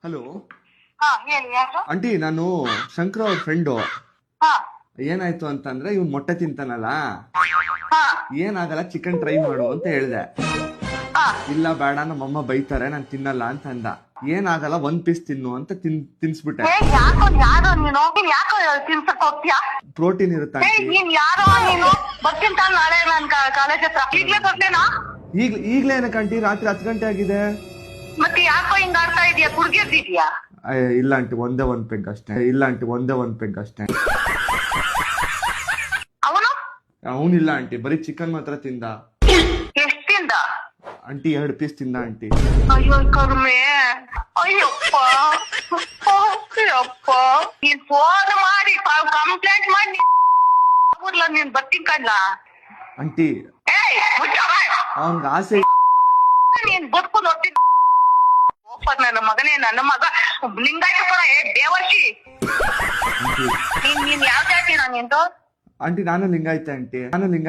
Hello ಹೇಳಿ ಯಾರು? Aunty, ನಾನು ಶಂಕರ್ ಅವ್ರ ಫ್ರೆಂಡು. ಹಾ ಏನಾಯ್ತು ಅಂತಂದ್ರೆ ಇವ್ನ್ ಮೊಟ್ಟೆ ತಿಂತಾನಲ್ಲ, ಹಾ ಏನಾಗಲ್ಲ ಚಿಕನ್ ಟ್ರೈ ಮಾಡು ಅಂತ ಹೇಳ್ದೆ. ಹಾ ಇಲ್ಲ ಬೇಡ, ನಮ್ಮಮ್ಮ ಬೈತಾರೆ, ನಾನು ತಿನ್ನಲ್ಲ ಅಂತ ಅಂದ. ಏನಾಗಲ್ಲ, 1 ಪೀಸ್ ತಿನ್ನು ಅಂತ ತಿನ್ಸ್ಬಿಟ್ಟೆ. ಯಾರೋ ನೀನ್ ಯಾಕೋ ತಿನ್ಸಕ್ ಹೋಗ್ತೀಯಾ? ಪ್ರೋಟೀನ್ ಇರುತ್ತೆ ಆಂಟಿ. ನೀನ್ ಯಾರೋ ನೀನು ಬರ್ತೀನಿ ನಾಳೆ ನನ್ ಕಾಲೇಜ್ ಹತ್ರ. ಈಗ್ಲೇ ಬರ್ಲೇನಾ? ಈಗ್ಲೇ ಏನಕ್ಕೆ ಆಂಟಿ? ರಾತ್ರಿ 10 ಗಂಟೆ ಆಗಿದೆ. ಮತ್ತೆ ಯಾಕೋ ಹಿಂಗ್ ಆಡ್ತಾ ಇದೀಯಾ? ಕುಡ್ಗಿರ್ದಿದ್ಯಾ? ಇಲ್ಲ ಆಂಟಿ, ಒಂದೇ ಒಂದ್ ಪೆಗ್ ಅಷ್ಟೇ. ಇಲ್ಲ ಆಂಟಿ, ಒಂದೇ ಒಂದ್ ಪೆಗ್ ಅಷ್ಟೇ. ಅವನು ಅವನಿಲ್ಲ ಆಂಟಿ, ಬರೀ ಚಿಕನ್ ಮಾತ್ರ ತಿಂದ. ಎಷ್ಟ್ ತಿಂದ? ಆಂಟಿ 2 ಪೀಸ್ ತಿಂದ ಆಂಟಿ. ಅಯ್ಯೋ ಕರ್ಮೆ, ಅಯ್ಯಪ್ಪ ಅಯ್ಯಪ್ಪ. ನೀನ್ ಫೋನ್ ಮಾಡಿ ಕಂಪ್ಲೇಂಟ್ ಮಾಡಿ ನೀನ್ ಬರ್ತೀನಿ ಕಣ್ಣ. ಆಂಟಿ ಅವನ್ಗ ಆಸೆ. ನೀನ್ ಬದುಕು ನೋಡ್ತೀನಿ. ನನ್ನ ಮಗನೇ, ನನ್ನ ಮಗ ಲಿಂಗಾಯತ ಕೂಡ ದೇವರ್ಷಿ. ನೀನ್ ಯಾವ ಜಾತಿ? ನಿಂದು ಆಂಟಿ ನಾನು ಲಿಂಗಾಯ್ತೆ ಆಂಟಿ. ನೀನ್